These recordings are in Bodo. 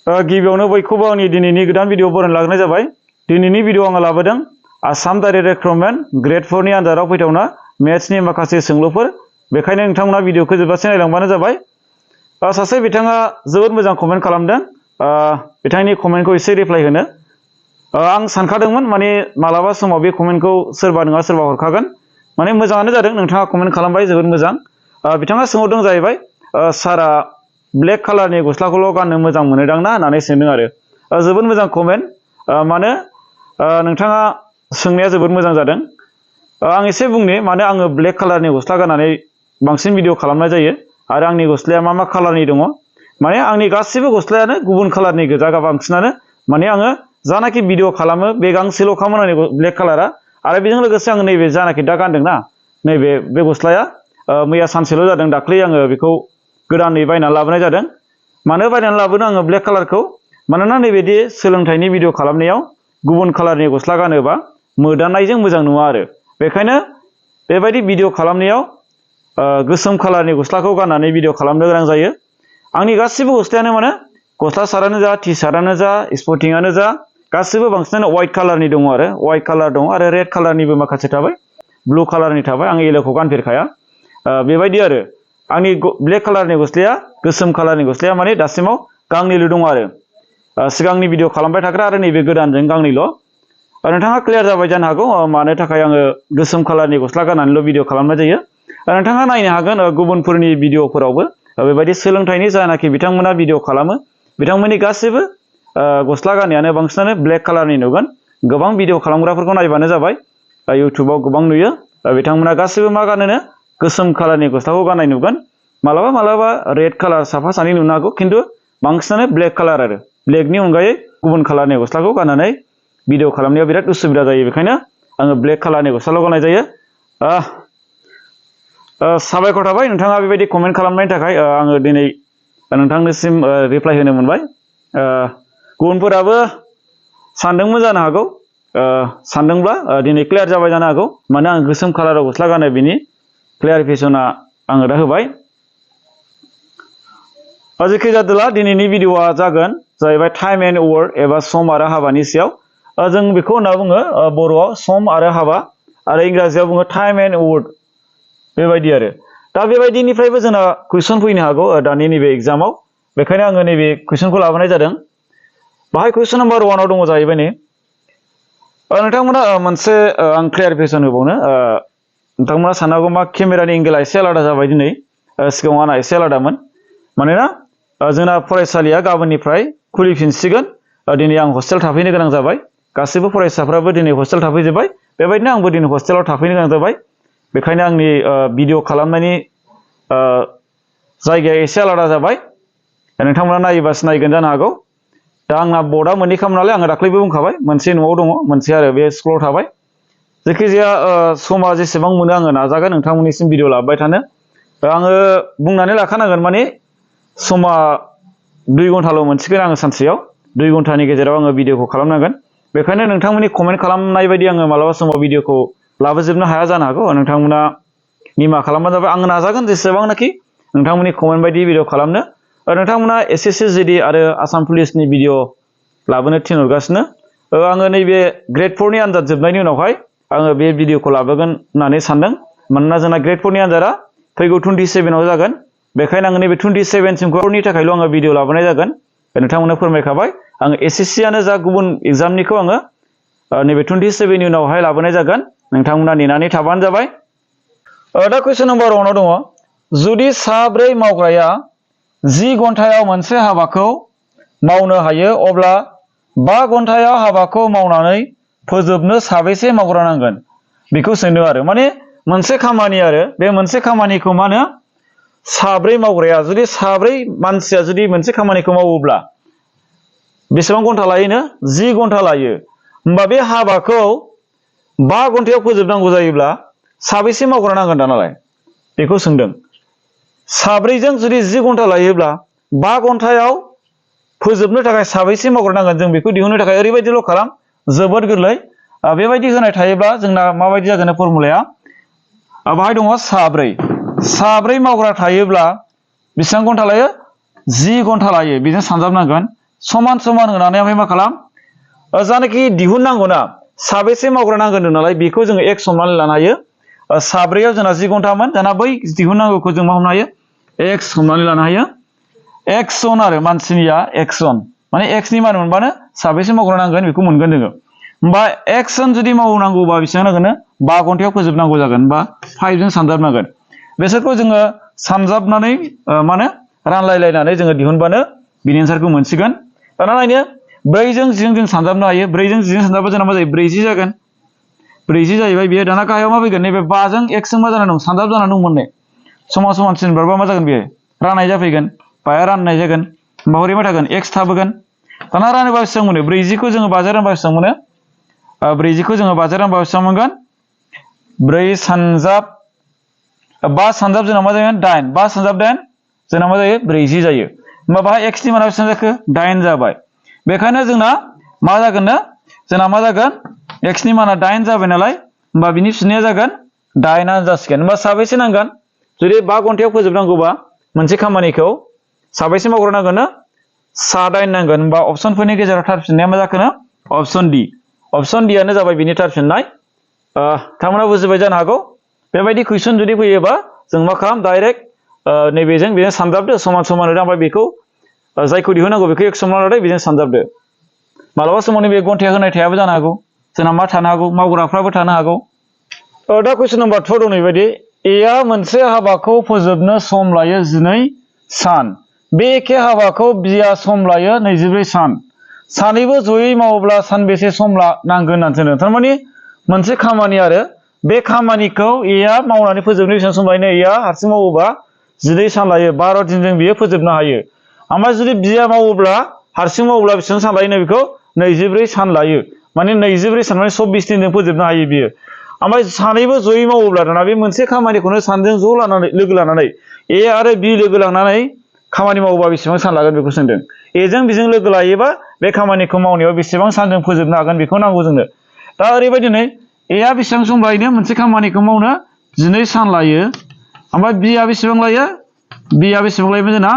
गिबियावनो बयखौबो आंनि दिनैनि गोदान भिडिअ बरायना लाग्रोनाय जाबाय। दिनैनि भिडिअ आङो लाबोदों आसाम डाइरेक्ट रिक्रुटमेन्ट ग्रेड 4 नि आनजादाव फैथावना मेथ्सनि माखासे सोंलुफोर। बेखायनो नोंथांमोना भिडिअखौ जोबजासे नायलांबानो जाबाय। सासे बिथाङा जोबोद मोजां कमेन्ट खालामदों। बिथांनि कमेन्टखौ एसे रिप्लाइ होनो आं सानखादोंमोन, माने मालाबा समाव बे कमेन्टखौ सोरबा नङा सोरबा हरखागोन। माने मोजाङानो जादों, नोंथाङा कमेन्ट खालामबाय, जोबोद मोजां। बिथाङा सोंहरदों जाहैबाय, सारा ब्लेक कालारनि गस्लाखौल' गाननो मोजां मोनोदां ना होननानै सोंदों आरो। जोबोद मोजां कमेन्ट। मानो नोंथाङा सोंनाया जोबोद मोजां जादों। आं एसे बुंनि मानो आङो ब्लेक कालारनि गस्ला गाननानै बांसिन भिडिअ खालामनाय जायो आरो आंनि गस्लाया मा मा कालारनि दङ। माने आंनि गासिबो गस्लायानो गुबुन कालारनि गोजा, बांसिनानो। माने आङो जानाखि भिडिअ खालामो बे गांसेल'खामोन आंनि ब्लेक कालारा। आरो बेजों लोगोसे आङो नैबे जानाखि दा गानदोंना, बे गस्लाया मैया सानसेल' जादों। दाख्लै आङो बेखौ गोदानै बायनानै लाबोनाय जादों। मानो बायनानै लाबोदों आङो ब्लेक कालारखौ? मानोना नैबेदि सोलोंथाइनि भिडिअ खालामनायाव गुबुन कालारनि गस्ला गानोबा मोदाननायजों मोजां नुवा आरो। बेखायनो बेबायदि भिडिअ खालामनायाव गोसोम कालारनि गस्लाखौ गाननानै भिडिअ खालामनो गोनां जायो। आंनि गासिबो गस्लायानो माने गस्ला सार्टआनो जा, टि सार्टआनो जा, स्पर्टिंआनो जा, गासिबो बांसिनानो वाइट कालारनि दङ आरो। वाइट कालार दङ आरो रेड कालारनिबो माखासे थाबाय, ब्लु कालारनि थाबाय। आं येल्ल'खौ गानफेरखाया। बेबायदि आरो आंनि ब्लेक कालारनि गस्लाया, गोसोम कालारनि गस्लाया माने दासिमाव गांनैल' दङ आरो। सिगांनि भिडिअ खालामबाय थाग्रा आरो नैबे गोदानजों गांनैल'। नोंथाङा क्लियार जाबाय जानो हागौ मानो थाखाय आङो गोसोम कालारनि गस्ला गाननानैल' भिडिअ खालामनाय जायो। नोंथाङा नायनो हागोन गुबुनफोरनि भिडिअफोरावबो बेबायदि सोलोंथाइनि जानाखि बिथांमोना भिडिअ खालामो, बिथांमोननि गासैबो गस्ला गाननायानो बांसिनानो ब्लेक कालारनि नुगोन। गोबां भिडिअ खालामग्राफोरखौ नायबानो जाबाय, इउटुबाव गोबां नुयो। बिथांमोना गासैबो मा गानोनो गोसोम कालारनि गस्लाखौ गाननाय नुगोन। मालाबा मालाबा रेड कालार साफा सानै नुनो हागौ, खिन्थु बांसिनानो ब्लेक कालार आरो। ब्लेकनि अनगायै गुबुन कालारनि गस्लाखौ गाननानै भिडिअ खालामनायाव बिराद उसुबिदा जायो। बेखायनो आङो ब्लेक कालारनि गस्लाल' गाननाय जायो। साबायखर थाबाय नोंथाङा बेबायदि कमेन्ट खालामनायनि थाखाय। आङो दिनै नोंथांनिसिम रिप्लाइ होनो मोनबाय। गुबुनफोराबो सानदोंमोन जानो हागौ, सानदोंब्ला दिनै क्लियार जाबाय जानो हागौ मानो आं गोसोम कालाराव गस्ला गानो, बिनि क्लियारिफिकेसना आङो दा होबाय। जेखि जादोला दिनैनि भिडिअआ जागोन जाहैबाय टाइम एन्ड वर्क एबा सम आरो हाबानि सायाव। जों बेखौ होनना बुङो बर'आव सम आरो हाबा, आरो इंराजियाव बुङो टाइम एन्ड वर्क। बेबायदि आरो दा बेबायदिनिफ्रायबो जोंना कुइसन फैनो हागौ दानि नैबे एग्जामाव। बेखायनो आङो नैबे कुइसनखौ लाबोनाय जादों। बाहाय कुइसन नाम्बार 1आव दङ जाहैबाय नै, नोंथांमोना मोनसे आं क्लियारिफिकेसन होबावनो। नोंथांमोना साननो हागौ मा केमेरानि एंगेला एसे आलादा जाबाय दिनै, सिगाङाव आंना एसे आलादामोन। मानोना जोंना फरायसालिया गाबोननिफ्राय खुलिफिनसिगोन। दिनै आं हस्टेल थाफैनो गोनां जाबाय। गासैबो फरायसाफ्राबो दिनै हस्टेल थाफैजोब्बाय। बेबायदिनो आंबो दिनै हस्टेलाव थाफैनो गोनां जाबाय। बेखायनो आंनि भिडिअ खालामनायनि जायगाया एसे आलादा जाबाय। नोंथांमोना नायोबासो नायगोन जानो हागौ। दा आंना बर्डआ मोननैखामोन नालाय, आङो दाख्लैबो बुंखाबाय, मोनसे न'आव दङ, मोनसे आरो बे स्कुलाव थाबाय। जायखिजाया समा जेसेबां मोनो आङो नाजागोन नोंथांमोननिसिम भिडिअ लाबोबाय थानो। आङो बुंनानै लाखानांगोन, माने समा 2 घन्टाल' मोनसिगोन आङो सानसेयाव। 2 घन्टानि गेजेराव आङो भिडिअखौ खालामनांगोन। बेखायनो नोंथांमोननि कमेन्ट खालामनाय बायदि आङो मालाबा समाव भिडिअखौ लाबोजोबनो हाया जानो हागौ। नोंथांमोना निमाहा खालामबानो जाबाय। आङो नाजागोन जेसेबांनाखि नोंथांमोननि कमेन्ट बायदि भिडिअ खालामनो। नोंथांमोना एसएससि जिडि आरो आसाम पुलिसनि भिडिअ लाबोनो थिनहरगासिनो। आङो नैबे ग्रेड 4 नि आनजाद जोबनायनि उनावहाय आङो बे भिडिअखौ लाबोगोन होननानै सानदों। मानोना जोंना ग्रेड 4 नि आनजादा फैगौ 27आव जागोन। बेखायनो आङो नैबे 27सिमनि थाखायल' आङो भिडिअ लाबोनाय जागोन। नोंथांमोननो फोरमायखाबाय, आङो एसएससियानो जा गुबुन एग्जामनिखौ आङो नैबे 27नि उनावहाय लाबोनाय जागोन। नोंथांमोना नेनानै थाबानो जाबाय। दा कुइसन नाम्बार 1आव दङ, जुदि साब्रै मावग्राया 10 घन्टायाव मोनसे हाबाखौ मावनो हायो, अब्ला 5 घन्टायाव हाबाखौ मावनानै फोजोबनो साबेसे मावग्रा नांगोन? बेखौ सोंदों आरो। माने मोनसे खामानि आरो बे मोनसे खामानिखौ मा होनो, साब्रै मावग्राया जुदि साब्रै मानसिया जुदि मोनसे खामानिखौ मावोब्ला बेसेबां घन्टा लायोनो? 10 घन्टा लायो। होमबा बे हाबाखौ 5 घन्टायाव फोजोबनांगौ जायोब्ला साबेसे मावग्रा नांगोन दानालाय? बेखौ सोंदों। साब्रैजों जुदि 10 घन्टा लायोब्ला 5 घन्टायाव फोजोबनो थाखाय साबेसे मावग्रा नांगोन? जों बेखौ दिहुननो थाखाय ओरैबायदिल' खालाम, जोबोद गोरलै। बेबायदि होनाय थायोब्ला जोंना माबायदि जागोन फर्मुलाया? बाहाय दङ साब्रै मावग्रा थायोब्ला बेसेबां घन्टा लायो? 10 घन्टा लायो। बेजों सानजाबनांगोन समान समान होनानै ओमफ्राय मा खालाम जानाखि दिहुननांगौ ना साबेसे मावग्रा नांगोन नालाय बेखौ जोङो x हमनानै लानो हायो साब्रैयाव जोंना 10 घन्टामोन दाना बै दिहुननांगौखौ जों मा हमनो हायो x हमनानै लानो हायो x जन आरो मानसिनिया x जन माने x नि मान मोनबानो साबेसे मावग्रा नांगोन बेखौ मोनगोन जोङो होमबा x जन जुदि मावनांगौबा बेसेबां नांगोन 5 घन्टायाव फोजोबनांगौ जागोन बा 5 जों सानजाबनांगोन बेसोरखौ जोङो सानजाबनानै माने रानलायलायनानै जोङो दिहुनबानो बिनि एन्सारखौ मोनसिगोन दाना नायनो 4 जों 10 जों सानजाबनो हायो 4 जों 10 सानजाबा जोंना मा जायो 40 जागोन 40 जाहैबाय बेयो दाना गाहायाव मा फैगोन नैबे 5 जों x जों मा जाना दं सानजाब जाना दं मोननै समान समान सिनबारबा मा जागोन बेयो राननाय जाफैगोन बाया राननाय जागोन होमबा हरै मा थागोन x थाबोगोन दाना रानोबा बेसेबां मोनो 40 खौ जोङो 5 जों रानबा बेसेबां मोनो 40 खौ जोङो 5 जों रानबा बेसेबां मोनगोन 4 सानजाब 5 सानजाब जोंना मा जागोन 8 5 सानजाब 8 जोंना मा जायो 40 जायो होमबा बाहाय x नि माना बेसेबां जाखो 8 जाबाय बेखायनो जोंना मा जागोन जोंना मा जागोन x नि माना 8 जाबाय नालाय होमबा बिनि फिननाया जागोन 8 आनो जासिगोन होमबा साबेसे नांगोन जुदि 5 घन्टायाव फोजोबनांगौबा मोनसे खामानिखौ साबेसे मावग्रा नांगोन 7 नांगोन होमबा अपसनफोरनि गेजेराव थार फिननाया मा जाखोनो अपसन D आनो जाबाय बिनि थार फिननाय थांमोना बुजिबाय जानो हागौ बेबायदि कुइसन जुदि फैयोबा जों मा खालाम डाइरेक्ट नैबेजों बेजों सानजाबदो समान समान होदो ओमफ्राय बेखौ जायखौ दिहुननांगौ बेखौ x हमना लादो बेजों सानजाबदो मालाबा समाव नैबे घन्टाया होनाय थायाबो जानो हागौ जोंना मा थानो हागौ मावग्राफ्राबो थानो हागौ दा कुइसन नम्बर 2 दं नैबायदि a आ मोनसे हाबाखौ फोजोबनो सम लायो 12 सान बे एखे हाबाखौ b आ सम लायो 24 सान सानैबो जयै मावोब्ला सानबेसे सम नांगोन होननानै थारमाने मोनसे खामानि आरो बे खामानिखौ a आ मावनानै फोजोबनो बेसेबां सम लायो a आ हारसिं मावोबा 12 सान लायो 12 दिनजों बियो फोजोबनो हायो ओमफ्राय जुदि b आ मावोब्ला हारसिं मावोब्ला बेसेबां सान लायो बेखौ 24 सान लायो माने 24 सान माने 24 दिनजों फोजोबनो हायो बियो ओमफ्राय सानैबो जयै मावोब्ला दाना बे मोनसे खामानिखौनो सानैजों ज' लानानै लोगो लानानै a आरो b लोगो लानानै खामानि मावोबा बेसेबां सान लागोन बेखौ सोंदों a जों b जों लोगो लायोबा बे खामानिखौ मावनायाव बेसेबां सानजों फोजोबनो हागोन बेखौ नांगौ जोंनो दा ओरैबायदि नै a आ बेसेबां सम लायो मोनसे खामानिखौ मावनो 12 सान लायो ओमफ्राय b आ बेसेबां लायो b आ बेसेबां लायोमोन जोंना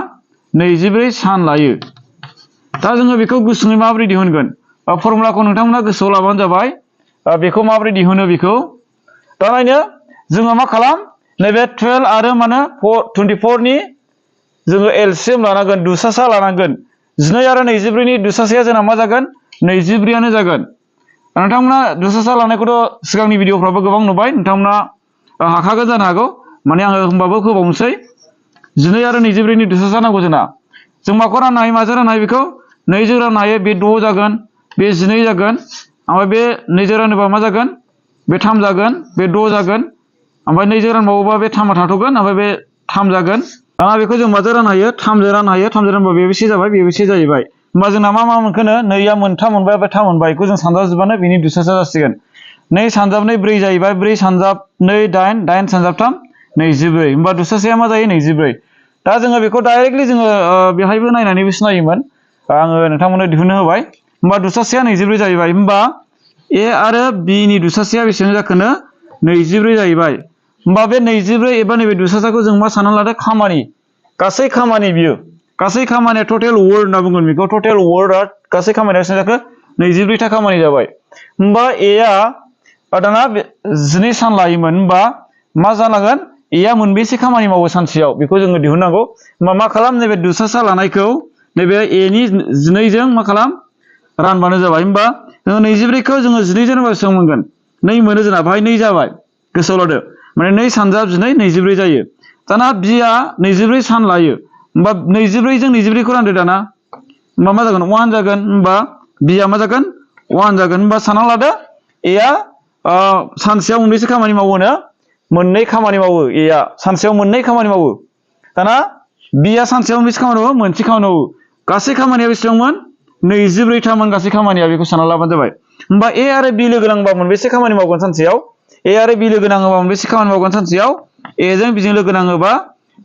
24 सान लायो दा जोङो बेखौ गुसुङै माबोरै दिहुनगोन फर्मुलाखौ नोंथांमोना गोसोआव लाबानो जाबाय बेखौ माबोरै दिहुनो बेखौ दा नायनो जोङो मा खालाम नैबे 12 आरो माने 24 नि जोङो एलसिएम लानांगोन दुसासा लानांगोन 12 आरो 24 नि दुसासाया जोंना मा जागोन 24 आनो जागोन नोंथांमोना दुसासा लानायखौथ' सिगांनि भिडिअफ्रावबो गोबां नुबाय नोंथांमोना हाखागोन जानो हागौ माने आङो होमबाबो होबावनोसै 12 आरो 24 नि दुसासा नांगौ जों माखौ राननो हायो माजों राननो हायो बेखौ 2 जों राननो हायो बे 6 जागोन बे 12 जागोन ओमफ्राय बे 2 जों रानोबा मा जागोन बे 3 जागोन बे 6 जागोन ओमफ्राय 2 जों रानबावोबा बे 3 आ थाथ'गोन ओमफ्राय बे 3 जागोन दाना बेखौ जों माजों राननो हायो 3 जों राननो हायो 3 जों रानबा बेसे जाबाय बेसे जाहैबाय होमबा जोंना मा मोनखोनो 2 आ मोनथाम मोनबाय ओमफ्राय 3 मोनबाय बेखौ जों सानजाबजोबानो बिनि दुसासा जासिगोन 2 सानजाब 2 4 जाहैबाय 4 सानजाब 2 8 8 सानजाब 3 24 होमबा दुसासाया मा जायो 24 दा जोङो बेखौ डाइरेक्टलि जोङो बेहायबो नायनानैबो सिनायोमोन आङो नोंथांमोननो दिहुननो होबाय होमबा दुसासाया 24 जाहैबाय होमबा a आरो b नि दुसासाया बेसेबां जाखोनो 24 जाहैबाय होमबा बे 24 एबा नैबे दुसासाखौ जों मा साननानै लादो खामानि गासै खामानि बियो गासै खामानिया टटेल वर्ड होनना बुंगोन बेखौ टटेल वर्डआ गासै खामानिया बेसेबां जाखो 24 था खामानि जाबाय होमबा a आ दाना 12 सान लायोमोन होमबा मा जानांगोन a आ मोनबेसे खामानि मावो सानसेयाव बेखौ जोङो दिहुननांगौ होमबा मा खालाम नैबे दुसासा लानायखौ नैबे a नि 12 जों मा खालाम रानबानो जाबाय होमबा जोङो 24 खौ जोङो 12 जों बेसेबां मोनगोन 2 मोनो जोंना बाहाय 2 जाबाय गोसोआव लादो माने 2 सानजाब 12 24 जायो दाना b आ 24 सान लायो होमबा 24 जों 24 खौ रानदो दाना होमबा मा जागोन 1 जागोन होमबा b आ मा जागोन 1 जागोन होमबा सानना लादो a आ सानसेयाव मोनबेसे खामानि मावोनो मोननै खामानि मावो a आ सानसेयाव मोननै खामानि मावो दाना b आ सानसेयाव मोनबेसे खामानि मावो मोनसे खामानि मावो गासै खामानिया बेसेबांमोन 24 थामोन गासै खामानिया बेखौ सानना लाबानो जाबाय होमबा a आरो b लोगो नांबा मोनबेसे खामानि मावगोन सानसेयाव a आरो b लोगो नाङोबा मोनबेसे खामानि मावगोन सानसेयाव a जों b जों लोगो नाङोबा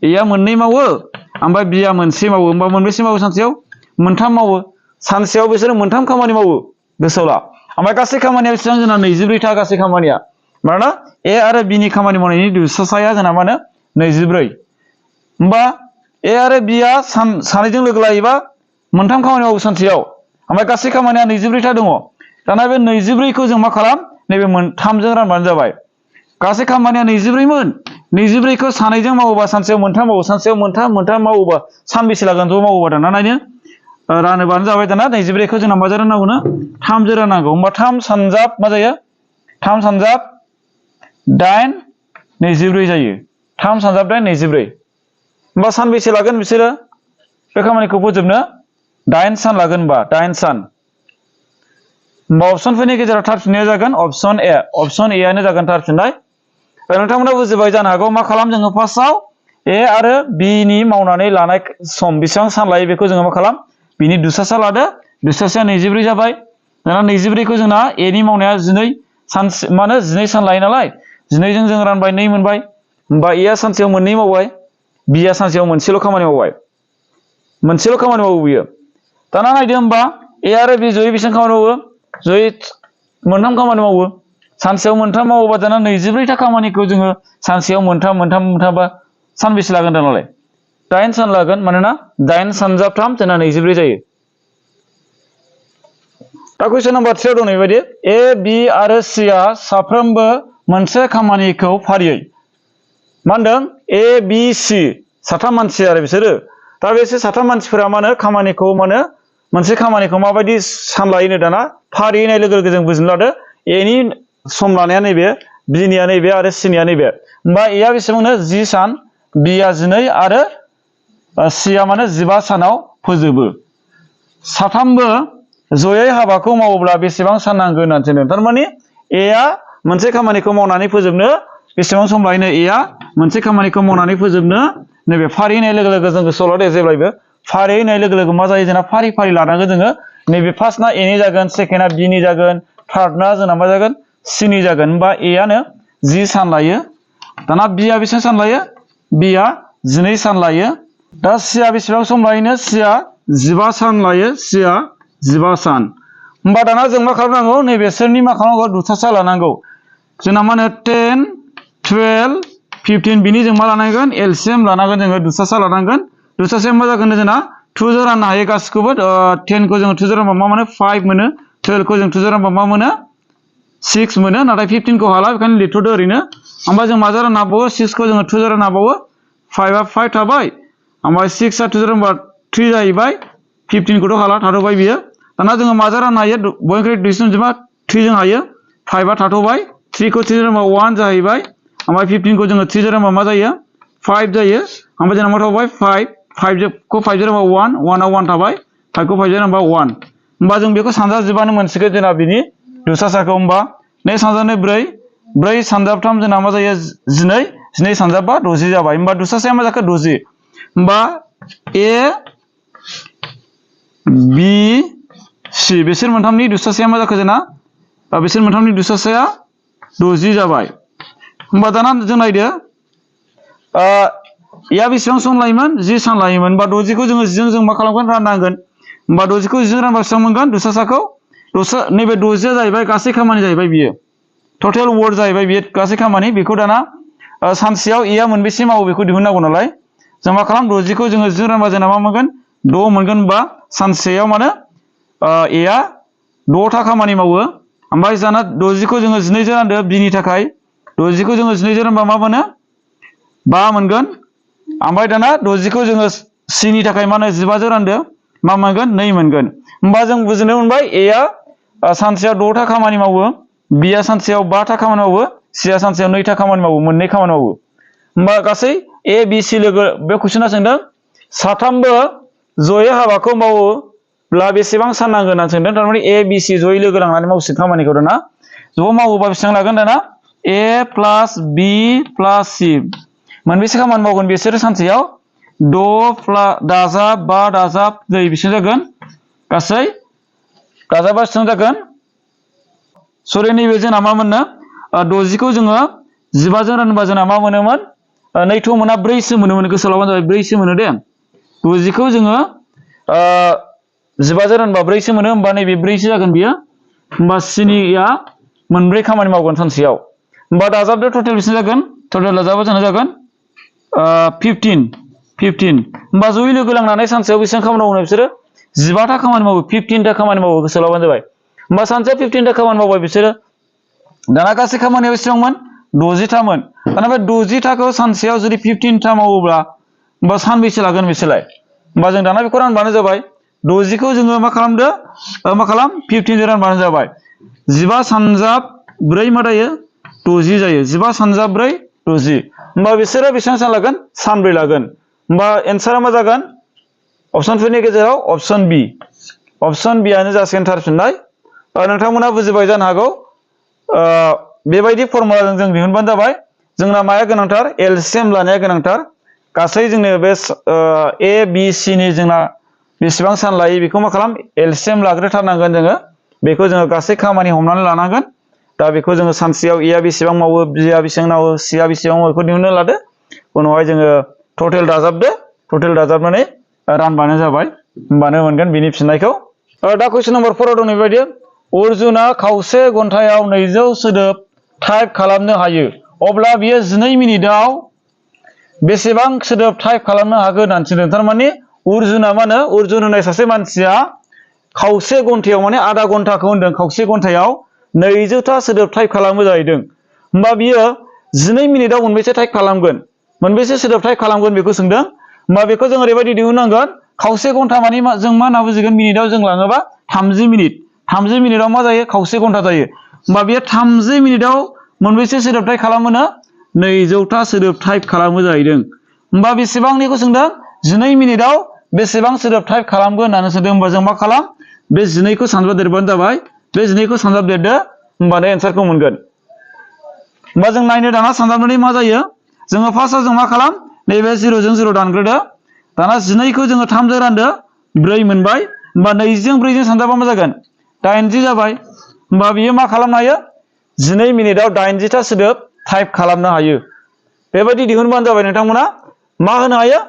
a आ मोननै मावो ओमफ्राय b आ मोनसे मावो होमबा मोनबेसे मावो सानसेयाव मोनथाम मावो सानसेयाव बिसोरो मोनथाम खामानि मावो गोसोआव ला ओमफ्राय गासै खामानिया बेसेबां जोंना 24 था गासै खामानिया मानोना a आरो b नि खामानि मावनायनि दुसासाया जोंना मा होनो 24 होमबा a आरो b आ सानैजों लोगो लायोबा मोनथाम खामानि मावो सानसेयाव ओमफ्राय गासै खामानिया 24टा दङ दाना बे 24खौ जों मा खालाम नैबे मोनथामजों रानबानो जाबाय गासै खामानिया 24 मोन 24खौ सानैजों मावोबा सानसेयाव मोनथाम मावो सानसेयाव मोनथाम मावोबा सानबेसे लागोन ज' मावोबा दाना नायनो रानोबानो जाबाय दाना 24खौ जोंना माजों राननांगौनो 3जों राननांगौ होमबा 3 सानजाब मा जायो 3 सानजाब 8 24 जायो 3 सानजाब 8 24 होमबा सानबेसे लागोन बिसोरो बे खामानिखौ फोजोबनो 8 सान लागोन होमबा 8 सान होमबा अपसनफोरनि गेजेराव थार फिननाया जागोन अपसन ए आनो जागोन थार फिननाय नोंथांमोना बुजिबाय जानो हागौ मा खालाम जोङो फार्स्टआव ए आरो बि नि मावनानै लानाय सम बेसेबां सान लायो बेखौ जोङो मा खालाम बिनि दुसासा लादो दुसासाया 24 जाबाय दाना 24खौ जोंना ए नि मावनाया 12 सान माने 12 सान लायो नालाय 12 जों रानबाय 2 मोनबाय होमबा ए आ सानसेयाव मोननै मावबाय बि आ सानसेयाव मोनसेल' खामानि मावबाय मोनसेल' खामानि मावो बियो दाना नायदो होमबा ए आरो बि जयै बेसेबां खामानि मावो जयै मोनथाम खामानि मावो सानसेयाव मोनथाम मावोबा दाना 24टा खामानिखौ जोङो सानसेयाव मोनथाम सानबेसे लागोन दानालाय 8 सान लागोन मानोना 8 सानजाब 3 जोंना 24 जायो दा कुइसन नाम्बार 3 दं बेबायदि ए बि आरो सि आ साफ्रोमबो मोनसे खामानिखौ फारियै मा होनदों ए बि सि साथाम मानसि आरो बिसोरो दा बेसोर साथाम मानसिफोरा मा होनो खामानिखौ मोनसे खामानिखौ माबायदि सान लायोनो दाना फारियै नाय लोगो लोगो जों बुजिनो लादो ए नि सम लानाया नैबे बि निया नैबे आरो सि निया नैबे होमबा ए आ बेसेबांनो 10 सान बि आ 12 आरो सि आ 15 सानाव फोजोबो साथामबो जयै हाबाखौ मावोब्ला बेसेबां सान नांगोन होननानै सोंदों थारमाने ए आ मोनसे खामानिखौ मावनानै फोजोबनो बेसेबां सम लायोनो ए आ मोनसे खामानिखौ मावनानै फोजोबनो नैबे फारि होनाय लोगो लोगो जों गोसोआव लादो जेब्लायबो फारि होनाय लोगो लोगो मा जायो जोंना फारि फारि लानांगोन जोङो नैबे फार्स्टना ए नि जागोन सेकेन्डआ बि नि जागोन थार्डना जोंना मा जागोन सि नि जागोन होमबा ए आनो 10 सान लायो दाना बि आ बेसेबां सान लायो बि आ 12 सान लायो दा सि आ बेसेबां सम लायोनो सि आ 15 सान लायो सि आ 15 सान होमबा दाना जों मा खालामनांगौ नैबेसोरनि मा खालामनांगौ दुसासा लानांगौ जोंना मा होनो 10 12 15 बिनि जों मा लानांगोन एलसिएम लानांगोन जोङो दुसासा लानांगोन दुसासाया मा जागोन जोंना 2 जों राननो हायो गासिखौबो 10 खौ जों 2 जों रानबा मा मोनो 5 मोनो 12 खौ जों 2 जों रानबा मा मोनो 6 मोनो नाथाय 15 खौ हाला बेखायनो लिरथ'दो ओरैनो ओमफ्राय जों माजों राननो हाबावो 6 खौ जोङो 2 जों राननो हाबावो 5 आ 5 थाबाय ओमफ्राय 6 आ 2 जों रानबा 3 जाहैबाय 15 खौथ' हाला थाथ'बाय बियो दाना जोङो माजों राननो हायो बयनिख्रुइ दुइसिन अनजिमा 3 जों हायो 5 आ थाथ'बाय 3 खौ 3 जों रानबा 1 जाहैबाय ओमफ्राय 15 खौ जोङो 3 जों रानबा मा जायो 5 जायो ओमफ्राय जोंना मा थाबाय 5 खौ 5 जों रानबा 1 1 आ 1 थाबाय 5 खौ 5 जों रानबा 1 होमबा जों बेखौ सानजाबजोबानो मोनसिगोन जोंना बिनि दुसासाखौ होमबा 2 सानजाबनै 4 सानजाब 3 जोंना मा जायो 12 सानजाब 5 60 जाबाय होमबा दुसासाया मा जाखो 60 होमबा ए बि सि बिसोर मोनथामनि दुसासाया मा जाखो जोंना बिसोर मोनथामनि दुसासाया 60 जाबाय होमबा दाना जों नायदो या बेसेबां सम लायोमोन 10 सान लायोमोन होमबा 60 खौ जोङो 10 जों मा खालामगोन राननांगोन होमबा 60 खौ 10 रानबा बेसेबां मोनगोन दुसासाखौ नैबे 60 जाहैबाय गासै खामानि जाहैबाय बियो टटेल वर्ड जाहैबाय बियो गासै खामानि बेखौ दाना सानसेयाव ए आ मोनबेसे मावो बेखौ दिहुननांगौ नालाय जों मा खालाम 60 खौ जोङो 10 रानबा जोंना मा मोनगोन 6 मोनगोन होमबा सानसेयाव माने ए आ 6था खामानि मावो ओमफ्राय जाना 60 खौ जोङो 12 जों रानदो बिनि थाखाय 60 खौ जोङो 12 जों रानबा मा मोनो 5 मोनगोन ओमफ्राय दाना 60 खौ जोङो सि नि थाखाय मा होनो 15 जों रानदो मा मोनगोन 2 मोनगोन होमबा जों बुजिनो मोनबाय ए आ सानसेयाव 6था खामानि मावो बि आ सानसेयाव 5था खामानि मावो सि आ सानसेयाव 2था खामानि मावो मोननै खामानि मावो होमबा गासै ए बि सि लोगो बे कुइसना सोंदों साथामबो जयै हाबाखौ मावोब्ला बेसेबां सान नांगोन होननानै सोंदों थारमाने ए बि सि जयै लोगो नांनानै मावसिगोन खामानिखौ दाना ज' मावोबा बेसेबां लागोन दाना ए प्लास बि प्लास सि मोनबेसे खामानि मावगोन बिसोरो सानसेयाव 6 दाजाब 5 दाजाब 2 बेसेबां जागोन गासै दाजाबा बेसेबां जागोन सरि नैबे जोंना मा मोननो 60 खौ जोङो 15 जों रानबा जोंना मा मोनोमोन 2 थ' मोना 4 सो मोनोमोन गोसोआव लाबानो जाबाय 4 सो मोनो दे 60 खौ जोङो 15 जों रानबा 4 सो मोनो होमबा नैबे 4 सो जागोन बियो होमबा सिनिया मोनब्रै खामानि मावगोन सानसेयाव होमबा दाजाबदो टटेल बेसेबां जागोन टटेल दाजाबा जोंना जागोन 15 होमबा जयै लोगो लांनानै सानसेयाव बेसेबां खामानि मावनो बिसोरो 15टा खामानि मावो 15टा खामानि मावो गोसोआव लाबानो जाबाय होमबा सानसेयाव 15टा खामानि मावबाय बिसोरो दाना गासै खामानिया बेसेबांमोन 60टामोन दाना बे 60टाखौ सानसेयाव जुदि 15टा मावोब्ला होमबा सानबेसे लागोन बिसोरलाय होमबा जों दाना बेखौ रानबानो जाबाय 60खौ जोङो मा खालामदो 15 जों रानबानो जाबाय 15 सानजाब 4 मा जायो 60 जायो 15 सानजाब 4 60 होमबा बिसोरो बेसेबां सान लागोन सानब्रै लागोन होमबा एन्सारा मा जागोन अपसनफोरनि गेजेराव अपसन बि आनो जासिगोन थार फिननाय नोंथांमोना बुजिबाय जानो हागौ बेबायदि फर्मुलाजों जों दिहुनबानो जाबाय जोंना माया गोनांथार एलसीएम लानाया गोनांथार गासै जोंनो बे ए बि सि नि जोंना बेसेबां सान लायो बेखौ मा खालाम एलसीएम लाग्रोथारनांगोन जोङो बेखौ जोङो गासै खामानि हमनानै लानांगोन दा बेखौ जोङो सानसेयाव ए आ बेसेबां मावो बि आ बेसेबां मावो सि आ बेसेबां मावो बेखौ दिहुननो लादो उनावहाय जोङो टटेल दाजाबनानै रानबानो जाबाय होमबानो मोनगोन बिनि फिननायखौ दा कुइसन नम्बर 4 आव दं बेबायदि अर्जुना खावसे घन्टायाव 200 सोदोब टाइप खालामनो हायो अब्ला बियो 12 मिनिटाव बेसेबां सोदोब टाइप खालामनो हागोन होननानै सोंदों थारमाने अर्जुना मा होनो अर्जुन होननाय सासे मानसिया खावसे घन्टायाव माने आधा घन्टाखौ होनदों खावसे घन्टायाव 200टा सोदोब टाइप खालामो जाहैदों होमबा बियो 12 मिनिटाव मोनबेसे टाइप खालामगोन मोनबेसे सोदोब टाइप खालामगोन बेखौ सोंदों होमबा बेखौ जों ओरैबायदि दिहुननांगोन खावसे घन्टा माने जों मा होनना बुजिगोन मिनिटाव जों लाङोबा 30 मिनिटाव मा जायो खावसे घन्टा जायो होमबा बेयो 30 मिनिटाव मोनबेसे सोदोब टाइप खालामोनो 200टा सोदोब टाइप खालामो जाहैदों होमबा बेसेबांनिखौ सोंदों 12 मिनिटाव बेसेबां सोदोब टाइप खालामगोन होननानै सोंदों होमबा जों मा खालाम बे 12खौ सानजाबदेरबानो जाबाय बे 12खौ सानजाबदेरदो होमबानो एन्सारखौ मोनगोन होमबा जों नायनो दाना सानजाबनानै मा जायो जोङो फार्स्टआव जों मा खालाम नैबे 0 जों 0 दानग्रोदो दाना 12खौ जोङो 3 जों रानदो 4 मोनबाय होमबा 2 जों 4 जों सानजाबा मा जागोन 80 जाबाय होमबा बियो मा खालामनो हायो 12 मिनिटाव 80टा सोदोब टाइप खालामनो हायो बेबायदि दिहुनबानो जाबाय नोंथांमोना मा होनो हायो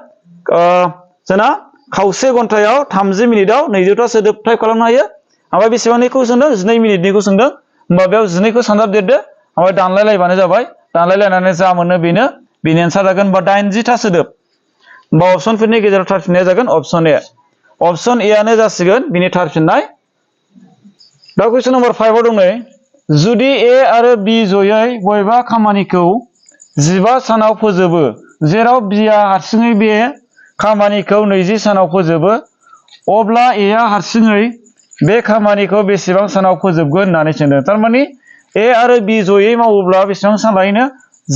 जोंना खावसे घन्टायाव 30 मिनिटाव 200टा सोदोब टाइप खालामनो हायो ओमफ्राय बेसेबांनिखौ सोंदों 12 मिनिटनिखौ सोंदों होमबा बेयाव 12खौ सानजाबदेरदो ओमफ्राय दानलायलायबानो जाबाय दानलायलायनानै जा मोनो बेनि एन्सार जागोन बा 80टा सोदोब होमबा अपसनफोरनि गेजेराव थार फिननाया जागोन अपसन ए आनो जासिगोन बिनि थार फिननाय दा कुइसन नम्बर 5 आव दं नै जुदि ए आरो बि जयै बबेबा खामानिखौ 15 सानाव फोजोबो जेराव बिआ हारसिङै बे खामानिखौ 20 सानाव फोजोबो अब्ला ए आ हारसिङै बे खामानिखौ बेसेबां सानाव फोजोबगोन होननानै सोंदों थारमाने ए आरो बि जयै मावोब्ला बेसेबां सान लायोनो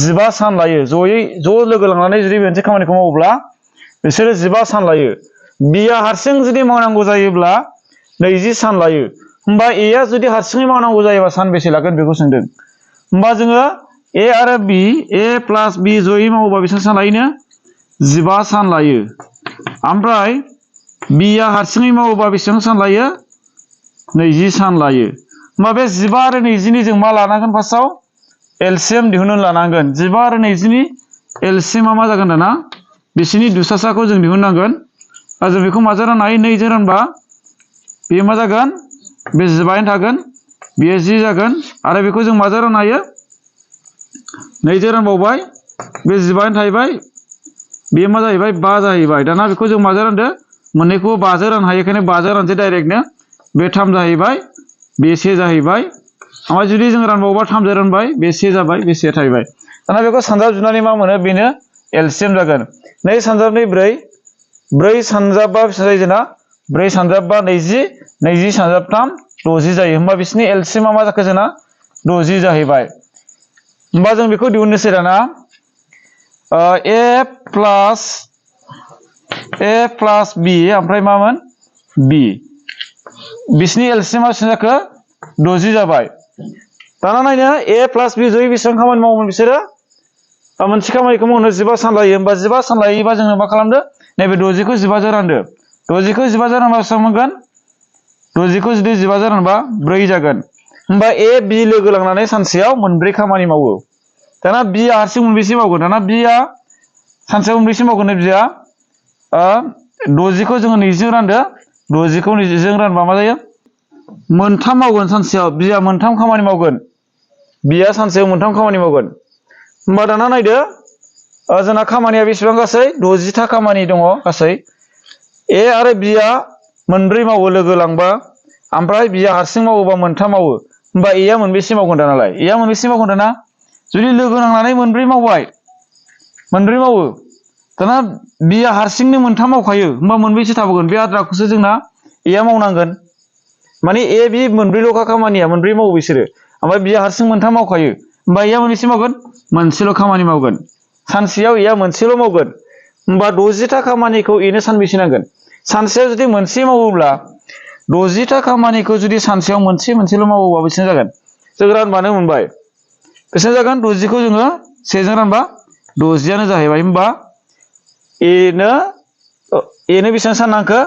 15 सान लायो ज' लोगो लांनानै जुदि मोनसे खामानिखौ मावोब्ला बिसोरो 15 सान लायो बिआ हारसिं जुदि मावनांगौ जायोब्ला 20 सान लायो होमबा ए आ जुदि हारसिङै मावनांगौ जायोबा सानबेसे लागोन बेखौ सोंदों होमबा जोङो ए आरो बि ए प्लास बि जयै मावोबा बेसेबां सान लायोनो 15 सान लायो ओमफ्राय बिआ हारसिङै मावोबा बेसेबां सान लायो 20 सान लायो होमबा बे 15 आरो 20 नि जों मा लानांगोन फार्स्टआव एलसीएम दिहुननो लानांगोन 15 आरो 20 नि एलसीएमआ मा जागोन दाना बिसिनि दुसासाखौ जों दिहुननांगोन आरो जों बेखौ माजों राननो हायो 2 जों रानबा बेयो मा जागोन बे 15 थागोन बेयो 10 जागोन आरो बेखौ जों माजों राननो हायो 2 जों रानबावबाय बे 15 थाहैबाय बेयो मा जाहैबाय 5 जाहैबाय दाना बेखौ जों माजों रानदो मोननैखौबो 5 जों राननो हायो बेखायनो 5 जों रानसै डाइरेक्टनो बे 3 जाहैबाय बे 1 जाहैबाय ओमफ्राय जुदि जों रानबावोबा 3 जों रानबाय बे 1 जाबाय बे 1 थाहैबाय दाना बेखौ सानजाबजुनानै मा मोनो बेनो एलसीएम जागोन 2 सानजाबनै 4 सानजाबबा बेसेबां जायो जोंना 4 सानजाबबा 20 20 सानजाब 3 60 जायो होमबा बिसिनि एलसीएमआ मा जाखो जोंना 60 जाहैबाय होमबा जों बेखौ दिहुननोसै दाना ए प्लास बि ओमफ्राय मामोन बि बिसिनि एलसीएमआ बेसेबां जाखो 60 जाबाय दाना नायनो ए प्लास बि जयै बेसेबां खामानि मावोमोन बिसोरो मोनसे खामानिखौ मावनो 15 सान लायो होमबा 15 सान लायोबा जोङो मा खालामदो नैबे 60खौ 15 जों रानदो 60खौ 15 जों रानबा बेसेबां मोनगोन 60खौ जुदि 15 जों रानबा 4 जागोन होमबा ए बि लोगो लांनानै सानसेयाव 4 खामानि मावो दाना बिआ हारसिं मोनबेसे मावगोन दाना बिआ सानसेयाव मोनबेसे मावगोन बिआ 60खौ जोङो 20 जों रानदो 60खौ 20 जों रानबा मा जायो 3 मावगोन सानसेयाव बिआ 3 खामानि मावगोन बिआ सानसेयाव 3 खामानि मावगोन होमबा दाना नायदो जोंना खामानिया बेसेबां गासै 60टा खामानि दङ गासै ए आरो बिआ मोनब्रै मावो लोगो लांबा ओमफ्राय बिया हारसिं मावोबा मोनथाम मावो होमबा ए आ मोनबेसे मावगोन दानालाय ए आ मोनबेसे मावगोन दाना जुदि लोगो नांनानै मोनब्रै मावबाय मोनब्रै मावो दाना बिया हारसिंनो मोनथाम मावखायो होमबा मोनबेसे थाबावगोन बे आद्राखौसो जोंना ए आ मावनांगोन माने ए बि मोनब्रैल'खा खामानिया मोनब्रै मावो बिसोरो ओमफ्राय बिया हारसिं मोनथाम मावखायो होमबा ए आ मोनबेसे मावगोन मोनसेल' खामानि मावगोन सानसेयाव ए आ मोनसेल' मावगोन होमबा 60टा खामानिखौ एनो सानबेसे नांगोन सानसेयाव जुदि मोनसे मावोब्ला 60टा खामानिखौ जुदि सानसेयाव मोनसेल' मावोबा बेसेबां जागोन जों रानबानो मोनबाय बेसेबां जागोन 60खौ जोङो 1 जों रानबा 60आनो जाहैबाय होमबा एनो बेसेबां सान नांखो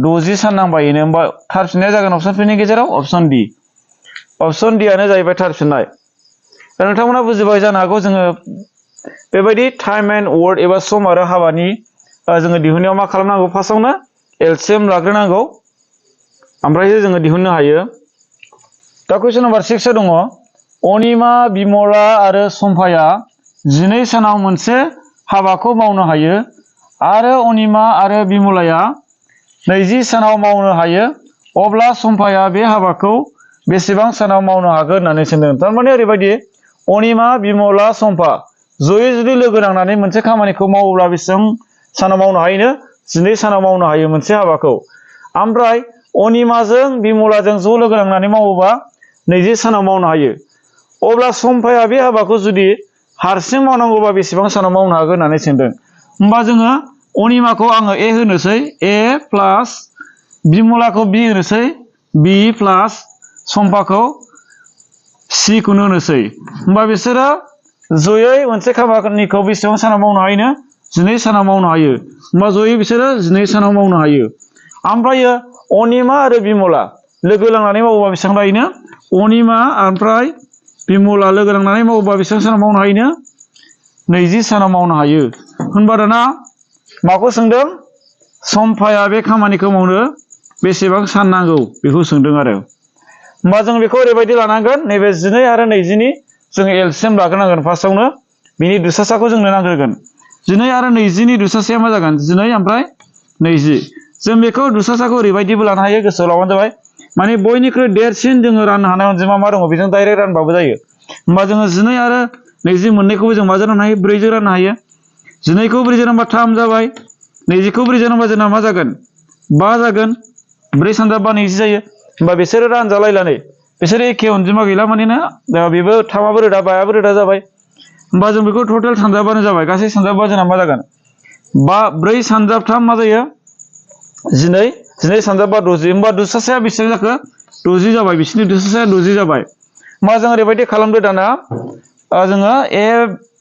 60 सान नांबाय एनो होमबा थार फिननाया जागोन अपसनफोरनि गेजेराव अपसन डि आनो जाहैबाय थार फिननाय दा नोंथांमोना बुजिबाय जानो हागौ जोङो बेबायदि टाइम एन्ड वर्ड एबा सम आरो हाबानि जोङो दिहुननायाव मा खालामनांगौ फार्स्टआवनो एलसिएम लाग्रोनांगौ ओमफ्रायसो जोङो दिहुननो हायो दा कुइसन नम्बर 6 दङ अनिमा बिमला आरो सम्पाया 12 सानाव मोनसे हाबाखौ मावनो हायो आरो अनिमा आरो बिमलाया 20 सानाव मावनो हायो अब्ला सम्पाया बे हाबाखौ बेसेबां सानाव मावनो हागोन होननानै सोंदों थारमाने ओरैबायदि अनिमा बिमला सम्पा जयै जुदि लोगो नांनानै मोनसे खामानिखौ मावोब्ला बेसेबां सानाव मावनो हायोनो 12 सानाव मावनो हायो मोनसे हाबाखौ ओमफ्राय अनिमाजों बिमलाजों ज' लोगो नांनानै मावोबा 20 सानाव मावनो हायो अब्ला सम्पाया बे हाबाखौ जुदि हारसिं मावनांगौबा बेसेबां सानाव मावनो हागोन होननानै सोंदों होमबा जोङो अनिमाखौ आङो ए होनोसै ए प्लास बिमलाखौ बि होनोसै बि प्लास सम्पाखौ सि खौनो होनोसै होमबा बिसोरो जयै मोनसे खामानिखौ बेसेबां सानाव मावनो हायोनो 12 सानाव मावनो हायो होमबा जयै बिसोरो 12 सानाव मावनो हायो ओमफ्रायो अनिमा आरो बिमला लोगो नांनानै मावोबा बेसेबां लायोनो अनिमा ओमफ्राय बिमला लोगो नांनानै मावोबा बेसेबां सानाव मावनो हायोनो 20 सानाव मावनो हायो होनबा दाना माखौ सोंदों सम्पाया बे खामानिखौ मावनो बेसेबां सान नांगौ बेखौ सोंदों आरो होमबा जों बेखौ ओरैबायदि लानांगोन नैबे 12 आरो 20 नि जोङो एलसिएम लाग्रोनांगोन फार्स्टआवनो बिनि दुसासाखौ जोंनो नांग्रोगोन 12 आरो 20 नि दुसासाया मा जागोन 12 ओमफ्राय 20 जों बेखौ दुसासाखौ ओरैबायदिबो लानो हायो गोसोआव लाबानो जाबाय माने बयनिख्रुइ देरसिन जोङो राननो हानाय अनजिमा मा दङ बेजों डाइरेक्ट रानबाबो जायो होमबा जोङो 12 आरो 20 मोननैखौबो जों माजों राननो हायो 4 जों राननो हायो 12 खौ 4 जों रानबा 3 जाबाय 20 खौ 4 जों रानबा जोंना मा जागोन 5 जागोन 4 सानजाब 20 जायो होमबा बिसोरो रानजालायलानै बिसोरो एखे अनजिमा गैला मानोना बेबो 3आबो रोदा 5आबो रोदा जाबाय होमबा जों बेखौ टटेल सानजाबानो जाबाय गासै सानजाबा जोंना मा जागोन 4 सानजाब 3 मा जायो 12 सानजाब 60 होमबा दुसासाया बेसेबां जाखो 60 जाबाय बिसोरनि दुसासाया 60 जाबाय होमबा जों ओरैबायदि खालामदो दाना जोङो ए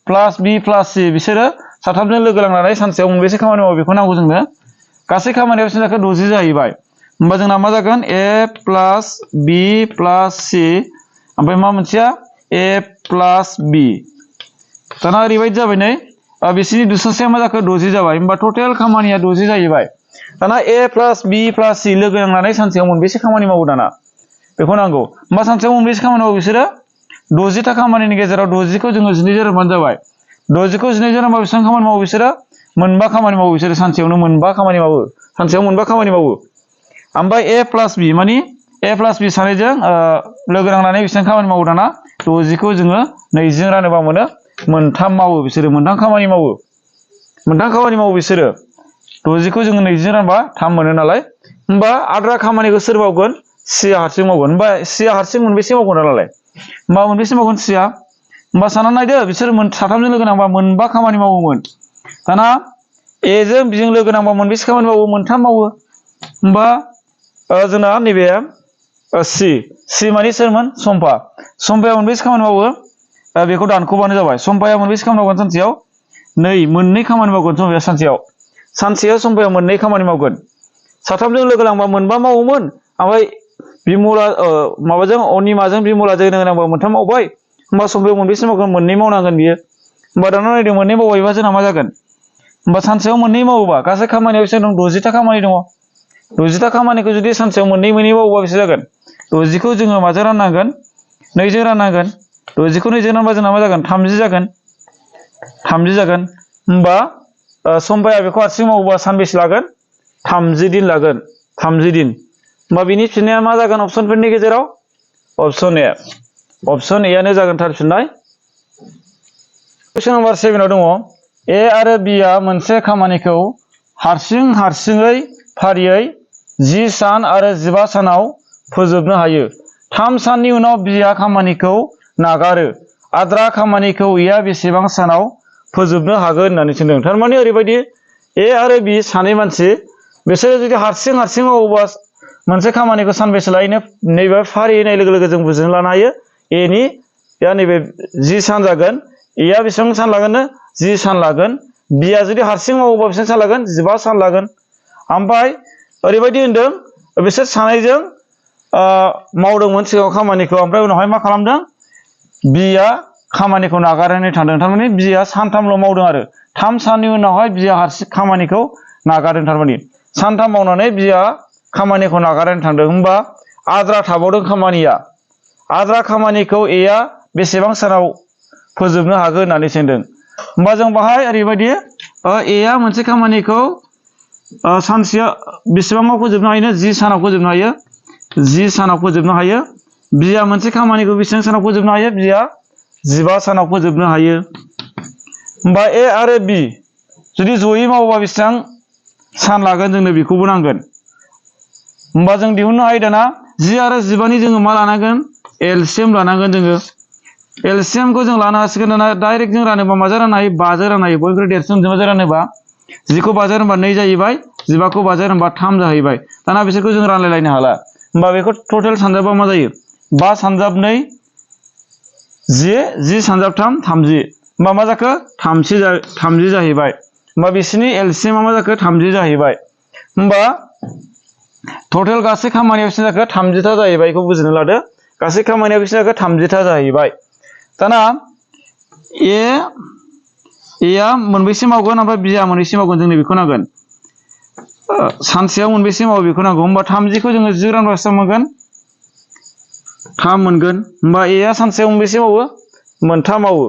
प्लास बि प्लास सि बिसोरो साथामजों लोगो नांनानै सानसेयाव मोनबेसे खामानि मावो बेखौ नांगौ जोंनो गासै खामानियाव बेसेबां जाखो 60 जाहैबाय होमबा जोंना मा जागोन ए प्लास बि प्लास सि ओमफ्राय मा मोनसेया ए प्लास बि दाना ओरैबायदि जाबाय नै बिसोरनि दुसासाया मा जाखो 60 जाबाय होमबा टटेल खामानिया 60 जाहैबाय दाना ए प्लास बि प्लास सि लोगो नांनानै सानसेयाव मोनबेसे खामानि मावो दाना बेखौ नांगौ होमबा सानसेयाव मोनबेसे खामानि मावो बिसोरो 60टा खामानिनि गेजेराव 60खौ जोङो 12 जों रानबानो जाबाय 60खौ 12 जों रानबा बेसेबां खामानि मावो बिसोरो मोनबा खामानि मावो बिसोरो सानसेयावनो मोनबा खामानि मावो सानसेयाव मोनबा खामानि मावो ओमफ्राय ए प्लास बि माने ए प्लास बि सानैजों लोगो नांनानै बेसेबां खामानि मावो दाना 60खौ जोङो 20 जों रानोबा मोनो मोनथाम मावो बिसोरो मोनथाम खामानि मावो बिसोरो 60खौ जोङो 20 जों रानबा 3 मोनो नालाय होमबा आद्रा खामानिखौ सोर मावगोन सिया हारसिं मावगोन होमबा सिया हारसिं मोनबेसे मावगोन नालाय होमबा मोनबेसे मावगोन सिया होमबा साननानै नायदो बिसोर साथामजों लोगो नांबा मोनबा खामानि मावोमोन दाना एजों बिजों लोगो नांबा मोनबेसे खामानि मावो मोनथाम मावो होमबा जोंना नैबे सि माने सोरमोन सम्पाया मोनबेसे खामानि मावो बेखौ दानख'बानो जाबाय सम्पाया मोनबेसे खामानि मावगोन सानसेयाव मोननै खामानि मावगोन सम्पाया सानसेयाव सम्पाया मोननै खामानि मावगोन साथामजों लोगो नांबा मोनबा मावोमोन ओमफ्राय बिमला माबाजों अनिमाजों बिमलाजों लोगो नांबा मोनथाम मावबाय होमबा सम्पाया मोनबेसे मावगोन मोननै मावनांगोन बियो होमबा दाना नायदो मोननै मावबायबा जोंना मा जागोन होमबा सानसेयाव मोननै मावोबा गासै खामानियाव बेसेबां दं 60टा खामानि दङ 60टा खामानिखौ जुदि सानसेयाव मोननै मावोबा बेसे जागोन 60खौ जोङो माजों राननांगोन 2 जों राननांगोन 60खौ 2 जों रानबा जोंना मा जागोन 30 जागोन होमबा सम्पाया बेखौ हारसिं मावोबा सानबेसे लागोन 30 दिन लागोन 30 दिन होमबा बिनि फिननाया मा जागोन अपसनफोरनि गेजेराव अपसन ए आनो जागोन थार फिननाय कुइसन नम्बर 7 आव दङ ए आरो बी आ मोनसे खामानिखौ हारसिङै फारियै 10 सान आरो 15 सानाव फोजोबनो हायो 3 साननि उनाव बी आ खामानिखौ नागारो आद्रा खामानिखौ ए आ बेसेबां सानाव फोजोबनो हागोन होननानै सोंदों थारमाने ओरैबायदि ए आरो बी सानै मानसि बिसोरो जुदि हारसिं मावोबा मोनसे खामानिखौ सानबेसे लायो नैबे फारि होनाय लोगो लोगो जों बुजिनो लानो हायो ए नि नैबे 10 सान जागोन ए आ बेसेबां सान लागोन 10 सान लागोन बी आ जुदि हारसिं मावोबा बेसेबां सान लागोन 15 सान लागोन ओमफ्राय ओरैबायदि होनदों बिसोर सानैजों मावदोंमोन सिगाङाव खामानिखौ ओमफ्राय उनावहाय मा खालामदों बी आ खामानिखौ नागारनानै थांदों थारमाने बी आ सानथामल' मावदों आरो 3 साननि उनावहाय बी आ हारसिं खामानिखौ नागारदों थारमाने सानथाम मावनानै बी आ खामानिखौ नागारनानै थांदों होनबा आद्रा थाबावदों खामानिया आद्रा खामानिखौ ए आ बेसेबां सानाव फोजोबनो हागोन होननानै सोंदों होमबा जों बाहाय ओरैबायदि ए आ मोनसे खामानिखौ सानसेयाव बेसेबाङाव फोजोबनो हायो 10 सानाव फोजोबनो हायो 10 सानाव फोजोबनो हायो बी आ मोनसे खामानिखौ बेसेबां सानाव फोजोबनो हायो बी आ 15 सानाव फोजोबनो हायो होमबा ए आरो बी जुदि जयै मावोबा बेसेबां सान लागोन जोंनो बेखौबो नांगोन होमबा जों दिहुननो हायो दाना 10 आरो 15 नि जोङो मा लानांगोन एलसीएम लानांगोन जोङो एलसीएम को जों लानो हासिगोन दाना डाइरेक्ट जों रानोबा माजों राननो हायो 5 जों राननो हायो बयनिख्रुइ देरसिन माजों रानोबा 10 खौ 5 जों रानबा 2 जाहैबाय 15 खौ 5 जों रानबा 3 जाहैबाय दाना बिसोरखौ जों रानलायलायनो हाला होमबा बेखौ टोटल सानजाबा मा जायो 5 सानजाब 2 10 सानजाब 3 30 होमबा मा जाखो 30 जाहैबाय होमबा बिसोरनि एलसीएम मा जाखो 30 जाहैबाय होमबा टोटल गासै खामानियाव बेसेबां जाखो 30 था जाहैबाय बेखौ बुजिनो लादो गासै खामानियाव बेसेबां जाखो 30 था जाहैबाय दाना ए आ मोनबेसे मावगोन ओमफ्राय बी आ मोनबेसे मावगोन जोंनो बेखौ नांगोन सानसेयाव मोनबेसे मावो बेखौ नांगौ होमबा 30 खौ जोङो 10 रानबा बेसेबां मोनगोन 3 मोनगोन होमबा ए आ सानसेयाव मोनबेसे मावो 3 मावो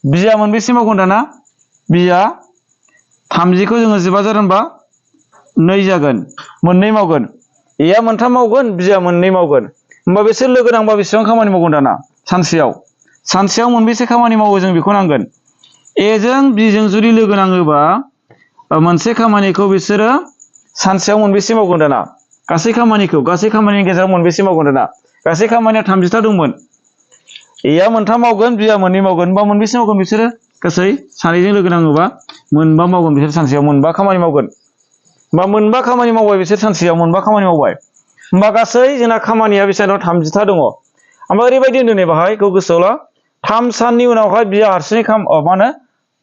बी आ मोनबेसे मावगोन दाना बी आ 30 खौ जोङो 15 जों रानबा 2 जागोन 2 मावगोन ए आ 3 मावगोन बी आ 2 मावगोन होमबा बिसोर लोगो नांबा बेसेबां खामानि मावगोन दाना सानसेयाव मोनबेसे खामानि मावो जों बेखौ नांगोन ए जों बी जों जुदि लोगो नाङोबा मोनसे खामानिखौ बिसोरो सानसेयाव मोनबेसे मावगोन दाना गासै खामानिनि गेजेराव मोनबेसे मावगोन दाना गासै खामानिया 30 था दंमोन ए आ 3 मावगोन बी आ 2 मावगोन होमबा मोनबेसे मावगोन बिसोरो गासै सानैजों लोगो नाङोबा 4 मावगोन बिसोर सानसेयाव 4 खामानि मावगोन होमबा 4 खामानि मावबाय बिसोर सानसेयाव 4 खामानि मावबाय होमबा गासै जोंना खामानिया बेसेबां 30 था दङ ओमफ्राय ओरैबायदि होनदों नै बाहाय बेखौ गोसोआव ला 3 साननि उनावहाय बी आ हारसिङै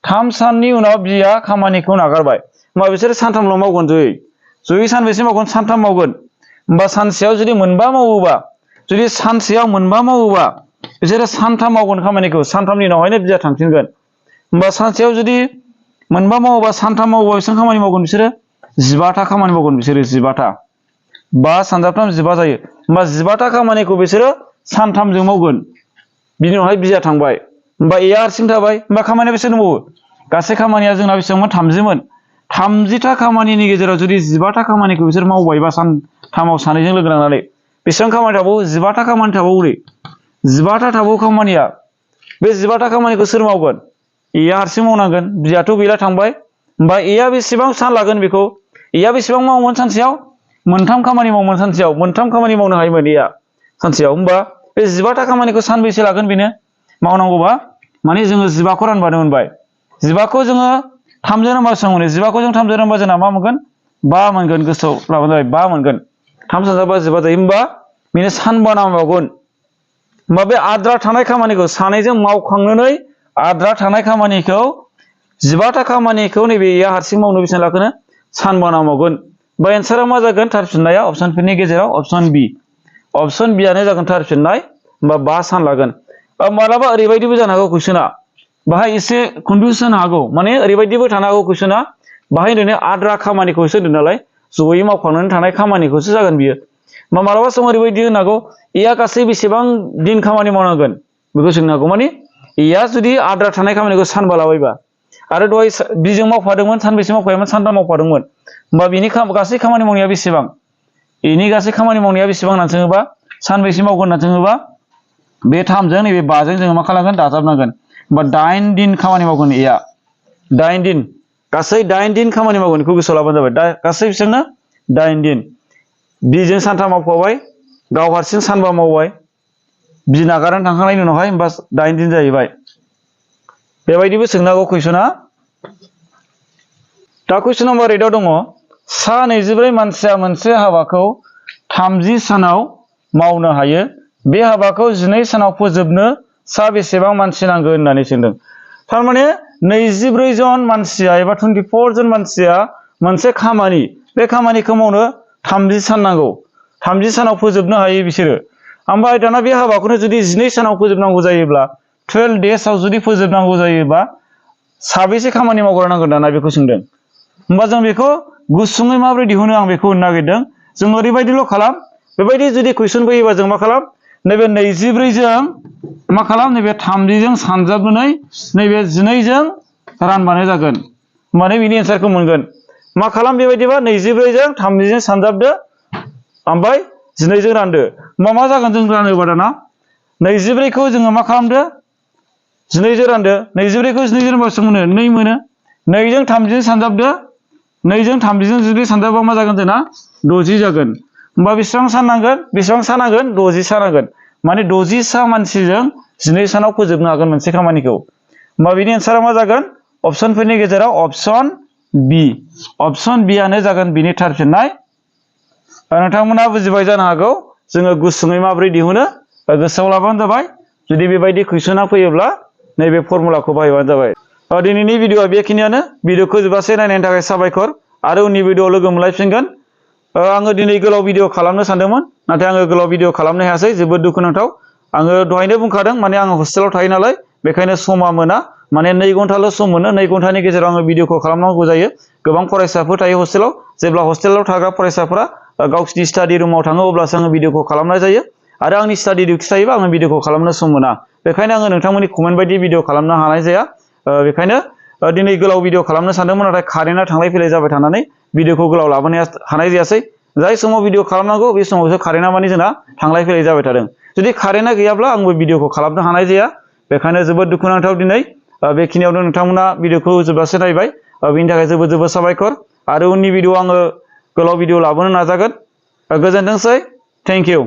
3 साननि उनाव बी आ खामानिखौ नागारबाय होमबा बिसोर सानथामल' मावगोन जयै सानबेसे मावगोन 3 मावगोन होमबा सानसेयाव जुदि 4 मावोबा बिसोरो 3 मावगोन खामानिखौ 3नि उनावहायनो बी आ थांफिनगोन होमबा सानसेयाव जुदि 4 मावोबा 3 मावोबा बेसेबां खामानि मावगोन बिसोरो 15 था खामानि मावगोन बिसोरो 15 था 5 सानजाब 3 15 जायो होमबा 15 था खामानिखौ बिसोरो सानथामजों मावगोन बिनि उनावहाय बी आ थांबाय होमबा ए आ हारसिं थाबाय होमबा खामानिया बेसे दंबावो गासै खामानिया जोंना बेसेबांमोन 30 था खामानिनि गेजेराव जुदि 15 था खामानिखौ बिसोर मावबायबा सानथामाव सानैजों लोगो नांनानै बेसेबां खामानि थाबावो 15 था खामानि थाबावो 15 था थाबावो खामानिया बे 15 था खामानिखौ सोर मावगोन ए आ हारसिं मावनांगोन बी आथ' गैला थांबाय होमबा ए आ बेसेबां सान लागोन बेखौ ए आ बेसेबां मावोमोन सानसेयाव 3 खामानि मावोमोन सानसेयाव 3 खामानि मावनो हायोमोन ए आ सानसेयाव होमबा बे 15 था खामानिखौ सानबेसे लागोन बेनो मावनांगौबा माने जोङो 15 खौ रानबानो मोनबाय 15 खौ जोङो 3 जों रानबा बेसेबां मोनो 15 खौ जों 3 जों रानबा जोंना मा मोनगोन 5 मोनगोन गोसोआव लाबानो जाबाय 5 मोनगोन 3 सानजाबा 15 जायो होमबा बेनो सानबा नांबावगोन होमबा बे आद्रा थानाय खामानिखौ सानैजों मावखांनानै आद्रा थानाय खामानिखौ 15 था खामानिखौ नैबे ए आ हारसिं मावनो बेसेबां लागोन सानबा नांबावगोन बा एन्सारा मा जागोन थार फिननाया अपसनफोरनि गेजेराव अपसन बी आनो जागोन थार फिननाय होमबा 5 सान लागोन मालाबा ओरैबायदिबो जानो हागौ कुइसना बाहाय एसे कनफ्यूज जानो हागौ माने ओरैबायदिबो थानो हागौ कुइसना बाहाय ओरैनो आद्रा खामानिखौसो होनदों नालाय जयै मावखांनानै थानाय खामानिखौसो जागोन बियो मालाबा समाव ओरैबायदि होनो हागौ ए आ गासै बेसेबां दिन खामानि मावनांगोन बेखौ सोंनो हागौ माने ए आ जुदि आद्रा थानाय खामानिखौ सानबा लाबायबा आरो दहाय बिजों मावफादोंमोन सानबेसे मावफायामोन 3 मावफादोंमोन होमबा बिनि गासै खामानि मावनाया बेसेबां इनि गासै खामानि मावनाया बेसेबां होनना सोङोबा सानबेसे मावगोन होनना सोङोबा बे 3 जों नैबे 5 जों जोङो मा खालामगोन दाजाबनांगोन होमबा 8 दिन खामानि मावगोन एया 8 दिन गासै 8 दिन खामानि मावगोन बेखौ गोसोआव लाबानो जाबाय दा गासै बेसेबांनो 8 दिन बिजों सानथाम मावफाबाय गाव हारसिं सानबा मावबाय बि नागारनानै थांखांनायनि उनावहाय होमबा 8 दिन जाहैबाय बेबायदिबो सोंनो हागौ कुइसना दा कुइसन नम्बर 8 आव दङ सा 24 मानसिया मोनसे हाबाखौ 30 सानाव मावनो हायो बे हाबाखौ 12 सानाव फोजोबनो सा बेसेबां मानसि नांगोन होननानै सोंदों थारमाने 24 जन मानसिया एबा 24 जन मानसिया मोनसे खामानि बे खामानिखौ मावनो 30 सान नांगौ 30 सानाव फोजोबनो हायो बिसोरो ओमफ्राय दाना बे हाबाखौनो जुदि 12 सानाव फोजोबनांगौ जायोब्ला 12 डेजआव जुदि फोजोबनांगौ जायोबा साबेसे खामानि मावग्रा नांगोन दाना बेखौ सोंदों होमबा जों बेखौ गुसुङै माबोरै दिहुनो आं बेखौ होननो नागिरदों जों ओरैबायदिल' खालाम बेबायदि जुदि कुइसन फैयोबा जों मा खालाम नैबे 24 जों मा खालाम नैबे 30 जों सानजाबनानै नैबे 12 जों रानबानो जागोन माने बिनि एन्सारखौ मोनगोन मा खालाम बेबायदिबा 24 जों 30 जों सानजाबदो ओमफ्राय 12 जों रानदो होमबा मा जागोन जों रानोबा दाना 24 खौ जोङो मा खालामदो 12 जों रानदो 24 खौ 12 जों रानबा बेसेबां मोनो 2 मोनो 2 जों 30 जों सानजाबदो 2 जों 30 जों जुदि सानजाबा मा जागोन जोंना 60 जागोन होमबा बेसेबां सान नांगोन 60 सान नांगोन माने 60 सा मानसिजों 12 सानाव फोजोबनो हागोन मोनसे खामानिखौ होमबा बिनि एन्सारा मा जागोन अप्शनफोरनि गेजेराव अप्शन बि आनो जागोन बिनि थार फिननाय नोंथांमोना बुजिबाय जानो हागौ जोङो गुसुङै माबोरै दिहुनो गोसोआव लाबानो जाबाय जुदि बेबायदि कुइसना फैयोब्ला नैबे फर्मुलाखौ बाहायबानो जाबाय दिनैनि भिडिअआ बेखिनियानो भिडिअखौ जोबजासे नायनायनि थाखाय साबायखर आरो उननि भिडिअआव लोगो मोनलायफिनगोन आङो दिनै गोलाव भिडिअ खालामनो सानदोंमोन नाथाय आङो गोलाव भिडिअ खालामनो हायासै जोबोद दुखुनांथाव आङो दहायनो बुंखादों माने आङो हस्टेलाव थायो नालाय बेखायनो समा मोना माने 2 घन्टाल' सम मोनो 2 घन्टानि गेजेराव आङो भिडिअखौ खालामनांगौ जायो गोबां फरायसाफोर थायो हस्टेलाव जेब्ला हस्टेलाव थाग्रा फरायसाफोरा गावसिनि स्टाडि रुमाव थाङो अब्लासो आङो भिडिअखौ खालामनाय जायो आरो आंनि स्टाडि डिउटि थायोबा आङो भिडिअखौ खालामनो सम मोना बेखायनो आङो नोंथांमोननि कमेन्ट बायदि भिडिअ खालामनो हानाय जाया बेखायनो दिनै गोलाव भिडिअ खालामनो सानदोंमोन नाथाय कारेन्टआ थांलाय फैलाय जाबाय थानानै भिडिअखौ गोलाव लाबोनो हानाय जायासै जाय समाव भिडिअ खालामनांगौ बे समावसो कारेन्टआ माने जोंना थांलाय फैलाय जाबाय थादों जुदि कारेन्टआ गैयाब्ला आंबो भिडिअखौ खालामनो हानाय जाया बेखायनो जोबोद दुखुनांथाव दिनै बेखिनियावनो नोंथांमोना भिडिअखौ जोबजासे नायबाय बेनि थाखाय जोबोद जोबोद साबायखर आरो उननि भिडिअ आङो गोलाव भिडिअ लाबोनो नाजागोन गोजोनथोंसै थेंक इउ